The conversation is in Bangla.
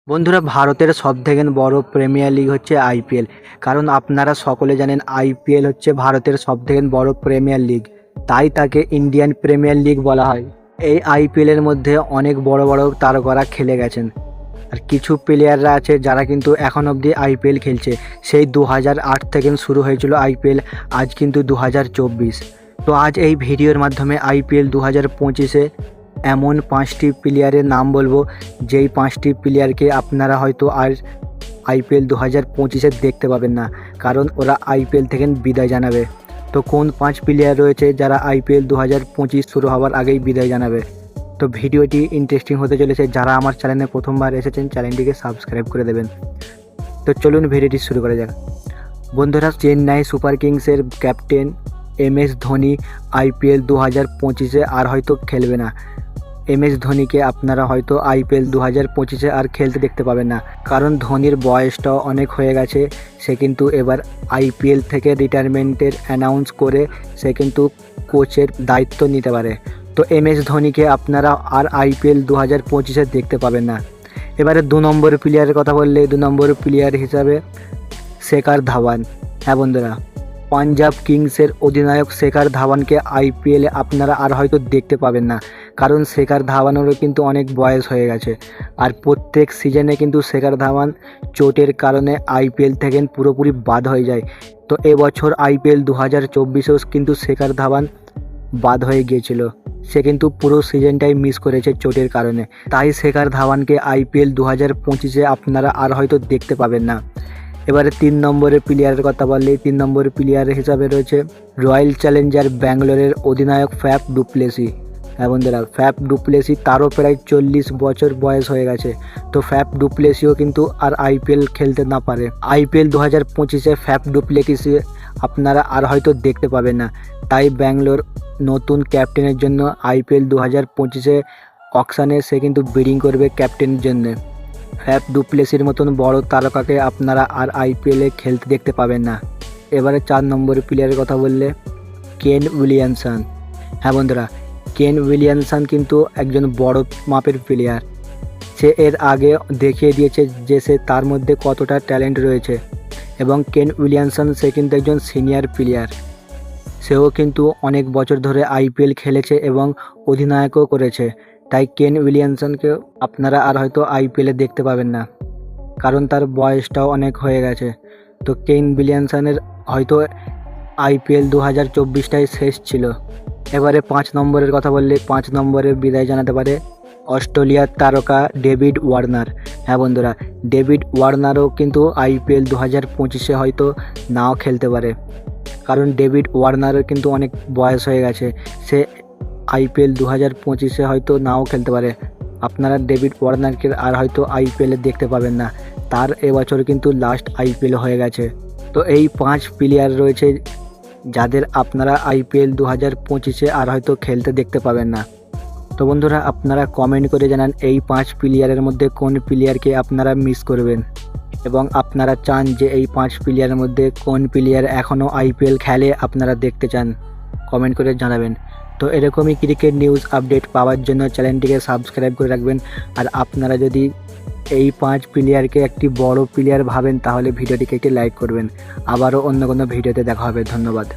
বন্ধুরা, ভারতের সবথেকে বড় প্রিমিয়ার লিগ হচ্ছে আইপিএল। কারণ আপনারা সকলে জানেন আইপিএল হচ্ছে ভারতের সবথেকে বড় প্রিমিয়ার লিগ, তাই তাকে ইন্ডিয়ান প্রিমিয়ার লিগ বলা হয়। এই আইপিএলের মধ্যে অনেক বড় বড় তারকারা খেলে গেছেন, আর কিছু প্লেয়াররা আছে যারা কিন্তু এখন অবধি আইপিএল খেলছে। সেই 2008 থেকে শুরু হয়েছিল আইপিএল, আজ কিন্তু 2024। তো আজ এই ভিডিওর মাধ্যমে আইপিএল 2025-এ এমন 5টি প্লেয়ারের নাম বলবো, যেই 5টি প্লেয়ারকে আপনারা হয়তো আর আইপিএল 2025-এ দেখতে পাবেন না, কারণ ওরা আইপিএল থেকে বিদায় জানাবে। তো কোন 5 প্লেয়ার রয়েছে যারা আইপিএল 2025 শুরু হওয়ার আগেই বিদায় জানাবে? তো ভিডিওটি ইন্টারেস্টিং হতে চলেছে। যারা আমার চ্যানেলে প্রথমবার এসেছেন, চ্যানেলটিকে সাবস্ক্রাইব করে দেবেন। তো চলুন ভিডিওটি শুরু করা যাক। বন্ধুরা, চেন্নাই সুপার কিংসের ক্যাপ্টেন MS ধোনি আইপিএল 2025-এ আর হয়তো খেলবে না। MS ধোনিকে আপনারা হয়তো আইপিএল 2025-এ আর খেলতে দেখতে পাবেন না, কারণ ধোনির বয়সটাও অনেক হয়ে গেছে। সে কিন্তু এবার আইপিএল থেকে রিটায়ারমেন্টের অ্যানাউন্স করে সে কিন্তু কোচের দায়িত্ব নিতে পারে। তো MS ধোনিকে আপনারা আর আইপিএল 2025-এ দেখতে পাবেন না। এবারে 2 নম্বর প্লেয়ারের কথা বললে, 2 নম্বর প্লেয়ার হিসাবে শেখর ধাওয়ান। হ্যাঁ বন্ধুরা, পাঞ্জাব কিংসের অধিনায়ক শেখর ধাওয়ানকে আইপিএলে আপনারা আর হয়তো দেখতে পাবেন না, কারণ শেখর ধাওয়ানেরও কিন্তু অনেক বয়স হয়ে গেছে। আর প্রত্যেক সিজনে কিন্তু শেখর ধাওয়ান চোটের কারণে আইপিএল থেকে পুরোপুরি বাদ হয়ে যায়। তো এবছর আইপিএল 2024-এও কিন্তু শেখর ধাওয়ান বাদ হয়ে গিয়েছিল। সে কিন্তু পুরো সিজনটাই মিস করেছে চোটের কারণে। তাই শেখর ধাওয়ানকে আইপিএল 2025-এ আপনারা আর হয়তো দেখতে পাবেন না। এবারে 3 নম্বরের প্লেয়ারের কথা বললে, 3 নম্বরের প্লেয়ার হিসাবে রয়েছে রয়্যাল চ্যালেঞ্জার ব্যাঙ্গালোরের অধিনায়ক ফ্যাফ ডু প্লেসি। হ্যাঁ বন্ধুরা, ফ্যাফ ডু প্লেসি, তারও প্রায় 40 বছর বয়স হয়ে গেছে। তো ফ্যাফ ডু প্লেসিও কিন্তু আর আইপিএল খেলতে না পারে। আইপিএল 2025-এ ফ্যাফ ডু প্লেসি আপনারা আর হয়তো দেখতে পাবেন না। তাই ব্যাঙ্গালোর নতুন ক্যাপ্টেনের জন্য আইপিএল 2025-এ অকশানে সে কিন্তু বিডিং করবে ক্যাপ্টেনের জন্যে। ফ্যাফ ডু প্লেসির মতন বড় তারকাকে আপনারা আর আইপিএলে খেলতে দেখতে পাবেন না। এবারে 4 নম্বরের প্লেয়ারের কথা বললে, কেন উইলিয়ামসন। হ্যাঁ বন্ধুরা, কেন উইলিয়ামসন কিন্তু একজন বড় মাপের প্লেয়ার। সে এর আগে দেখিয়ে দিয়েছে যে সে তার মধ্যে কতটা ট্যালেন্ট রয়েছে। এবং কেন উইলিয়ামসন সে কিন্তু একজন সিনিয়র প্লেয়ার। সেও কিন্তু অনেক বছর ধরে আইপিএল খেলেছে এবং অধিনায়কও করেছে। তাই কেন উইলিয়ামসনকে আপনারা আর হয়তো আইপিএলে দেখতে পাবেন না, কারণ তার বয়সটাও অনেক হয়ে গেছে। তো কেন উইলিয়ামসনের হয়তো আইপিএল 2024টাই শেষ ছিল। এবারে 5 নম্বরের কথা বললে, 5 নম্বরে বিদায় জানাতে পারে অস্ট্রেলিয়ার তারকা ডেভিড ওয়ার্নার। হ্যাঁ বন্ধুরা, ডেভিড ওয়ার্নারও কিন্তু আইপিএল 2025-এ হয়তো নাও খেলতে পারে, কারণ ডেভিড ওয়ার্নারের কিন্তু অনেক বয়স হয়ে গেছে। সে আইপিএল 2025-এ হয়তো নাও খেলতে পারে। আপনারা ডেভিড ওয়ার্নারকে আর হয়তো আইপিএলে দেখতে পাবেন না, তার এবছর কিন্তু লাস্ট আইপিএল হয়ে গেছে। তো এই 5 প্লেয়ার রয়েছে যাদের আপনারা আইপিএল 2025-এ আর হয়তো খেলতে দেখতে পাবেন না। তো বন্ধুরা, আপনারা কমেন্ট করে জানান এই 5 প্লেয়ারের মধ্যে কোন প্লেয়ারকে আপনারা মিস করবেন, এবং আপনারা চান যে এই 5 প্লেয়ারের মধ্যে কোন প্লেয়ার এখনও আইপিএল খেলে আপনারা দেখতে চান। কমেন্ট করে জানাবেন। তো এরকমই ক্রিকেট নিউজ আপডেট পাওয়ার জন্য চ্যানেলটিকে সাবস্ক্রাইব করে রাখবেন। আর আপনারা যদি এই 5 প্লেয়ারকে একটি বড় প্লেয়ার ভাবেন, তাহলে ভিডিওটিকে একটি লাইক করবেন। আবারও অন্য কোনো ভিডিওতে দেখা হবে। ধন্যবাদ।